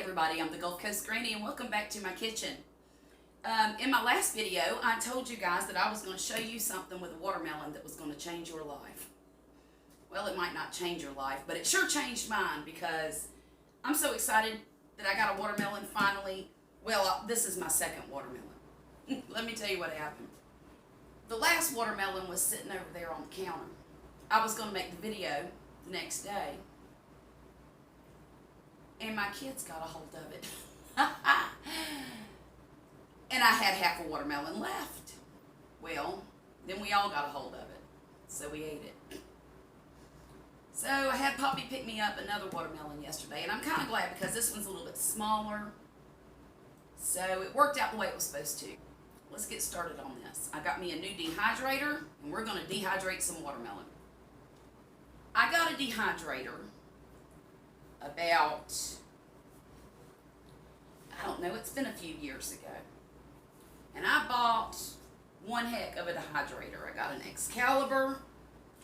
everybody, I'm the Gulf Coast Granny and welcome back to my kitchen. In my last video, I told you guys that I was going to show you something with a watermelon that was going to change your life. Well, it might not change your life, but it sure changed mine because I'm so excited that I got a watermelon finally. Well, this is my second watermelon. Let me tell you what happened. The last watermelon was sitting over there on the counter. I was going to make the video the next day, and my kids got a hold of it. And I had half a watermelon left. Well, then we all got a hold of it, so we ate it. So I had Poppy pick me up another watermelon yesterday, and I'm kind of glad because this one's a little bit smaller. So it worked out the way it was supposed to. Let's get started on this. I got me a new dehydrator, and we're going to dehydrate some watermelon. I got a dehydrator about, I don't know, it's been a few years ago. And I bought one heck of a dehydrator. I got an Excalibur.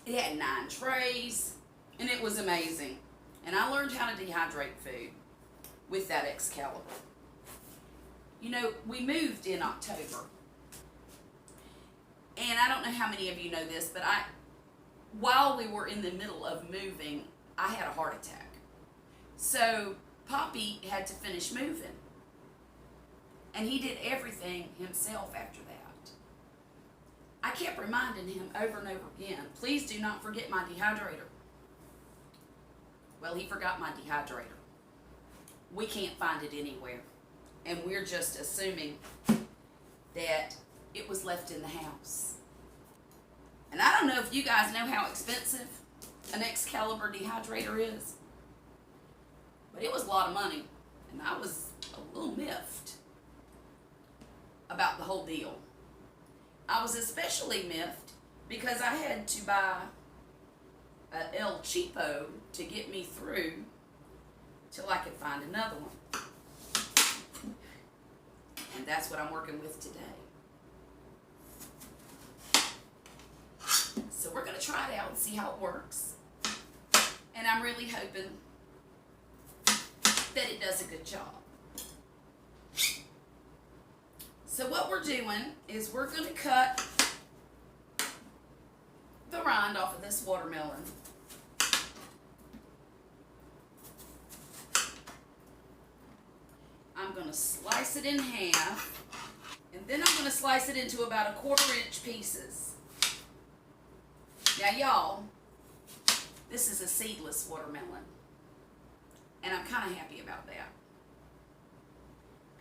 It had 9 trays, and it was amazing. And I learned how to dehydrate food with that Excalibur. You know, we moved in October. And I don't know how many of you know this, but while we were in the middle of moving, I had a heart attack. So Poppy had to finish moving. And he did everything himself after that. I kept reminding him over and over again, please do not forget my dehydrator. Well, he forgot my dehydrator. We can't find it anywhere. And we're just assuming that it was left in the house. And I don't know if you guys know how expensive an Excalibur dehydrator is, but it was a lot of money, and I was a little miffed about the whole deal. I was especially miffed because I had to buy a El Cheapo to get me through till I could find another one. And that's what I'm working with today. So we're going to try it out and see how it works. And I'm really hoping that it does a good job. So what we're doing is we're going to cut the rind off of this watermelon. I'm going to slice it in half, and then I'm going to slice it into about 1/4 inch pieces. Now y'all, this is a seedless watermelon, and I'm kind of happy about that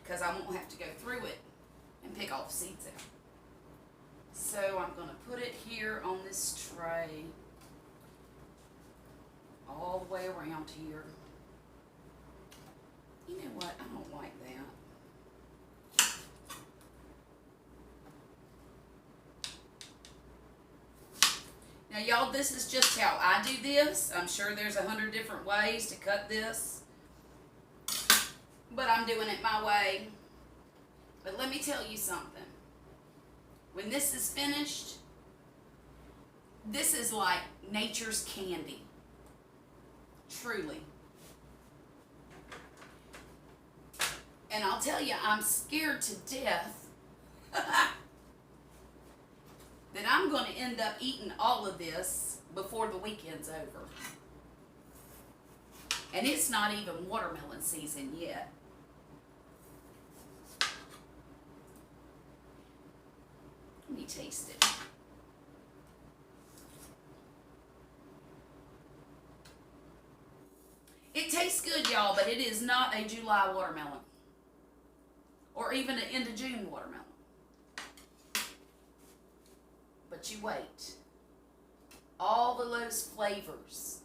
because I won't have to go through it and pick all the seeds out. So I'm going to put it here on this tray all the way around here. You know what? I don't like that. Now y'all, this is just how I do this. I'm sure there's 100 different ways to cut this, but I'm doing it my way. But let me tell you something. When this is finished, this is like nature's candy. Truly. And I'll tell you, I'm scared to death that I'm going to end up eating all of this before the weekend's over. And it's not even watermelon season yet. Let me taste it. It tastes good, y'all, but it is not a July watermelon. Or even an end of June watermelon. But you wait. All of those flavors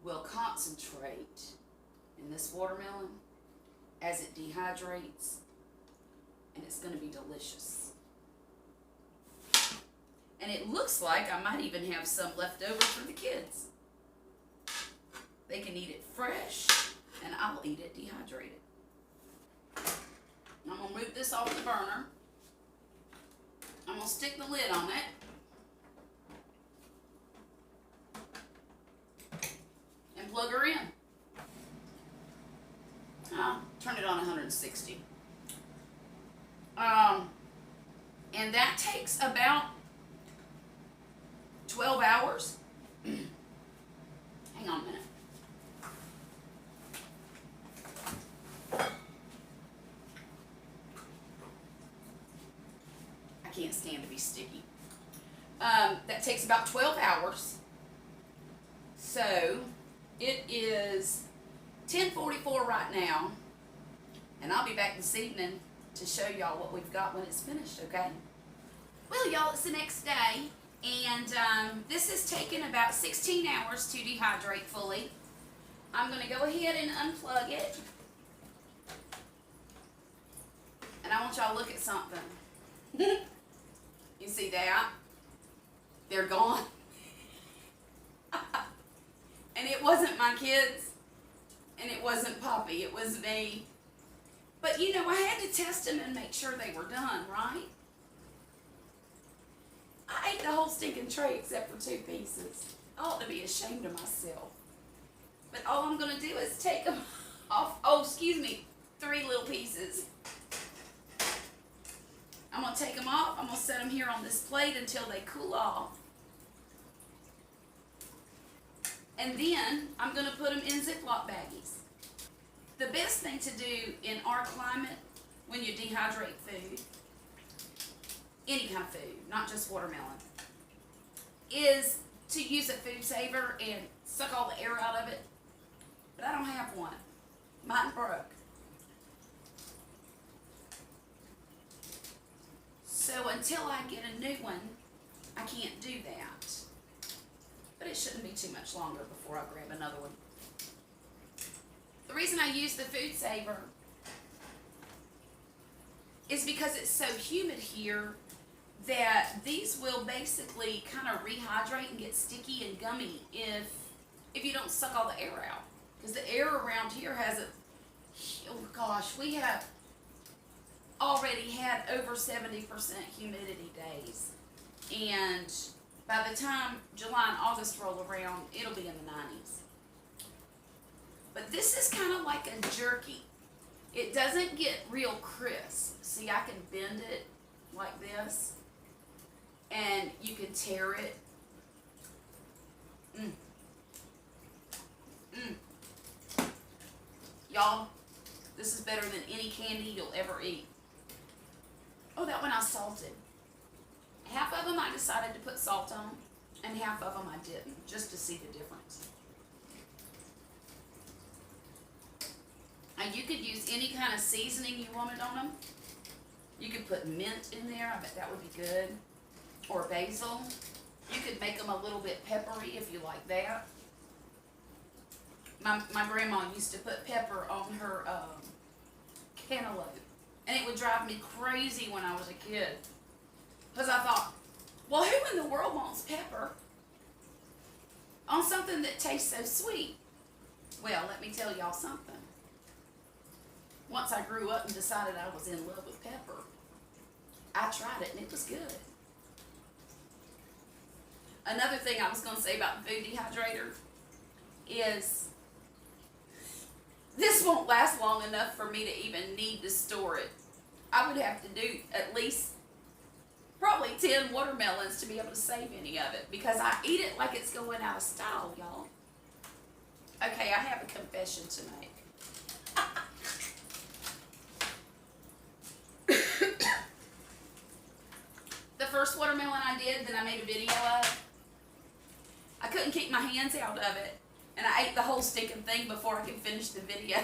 will concentrate in this watermelon as it dehydrates, and it's going to be delicious. And it looks like I might even have some left over for the kids. They can eat it fresh, and I'll eat it dehydrated. I'm going to move this off the burner. I'm going to stick the lid on it. And plug her in. Turn it on 160. And that takes about 12 hours. Hang on a minute. I can't stand to be sticky. That takes about 12 hours. So it is 10:44 right now, and I'll be back this evening to show y'all what we've got when it's finished, okay? Well, y'all, it's the next day, and this has taken about 16 hours to dehydrate fully. I'm going to go ahead and unplug it, and I want y'all to look at something. You see that? They're gone. And it wasn't my kids, and it wasn't Poppy, it was me. But you know, I had to test them and make sure they were done, right? I ate the whole stinking tray except for 2 pieces. I ought to be ashamed of myself. But all I'm going to do is take them off. Oh, excuse me, 3 little pieces. I'm going to take them off. I'm going to set them here on this plate until they cool off. And then I'm going to put them in Ziploc baggies. The best thing to do in our climate when you dehydrate food, any kind of food, not just watermelon, is to use a food saver and suck all the air out of it. But I don't have one. Mine broke. So until I get a new one, I can't do that. But it shouldn't be too much longer before I grab another one. The reason I use the food saver is because it's so humid here that these will basically kind of rehydrate and get sticky and gummy if you don't suck all the air out. Because the air around here has a, oh gosh, we have already had over 70% humidity days. And by the time July and August roll around, it'll be in the 90s. But this is kind of like a jerky. It doesn't get real crisp. See, I can bend it like this, and you can tear it. Y'all, this is better than any candy you'll ever eat. Oh, that one I salted. Half of them I decided to put salt on, and half of them I didn't, just to see the difference. And you could use any kind of seasoning you wanted on them. You could put mint in there, I bet that would be good. Or basil. You could make them a little bit peppery if you like that. My grandma used to put pepper on her cantaloupe. And it would drive me crazy when I was a kid. Because I thought, well, who in the world wants pepper on something that tastes so sweet? Well, let me tell y'all something. Once I grew up and decided I was in love with pepper, I tried it and it was good. Another thing I was going to say about the food dehydrator is this won't last long enough for me to even need to store it. I would have to do at least probably 10 watermelons to be able to save any of it because I eat it like it's going out of style, y'all. Okay, I have a confession to make. The first watermelon I did that I made a video of, I couldn't keep my hands out of it, and I ate the whole stinking thing before I could finish the video.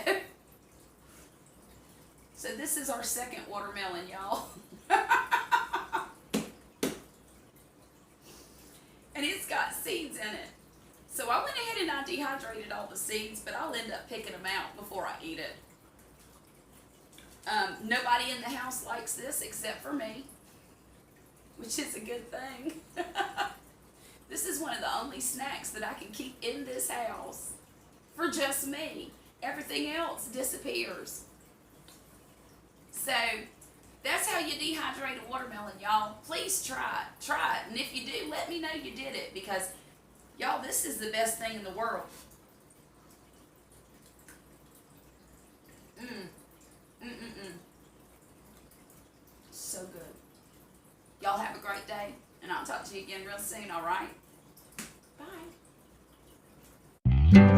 So this is our second watermelon, y'all. And it's got seeds in it. So I went ahead and I dehydrated all the seeds, but I'll end up picking them out before I eat it. Nobody in the house likes this except for me, which is a good thing. This is one of the only snacks that I can keep in this house for just me. Everything else disappears. So that's how you dehydrate a watermelon, y'all. Please try it. Try it. And if you do, let me know you did it because, y'all, this is the best thing in the world. so good. Y'all have a great day, and I'll talk to you again real soon, all right? Bye.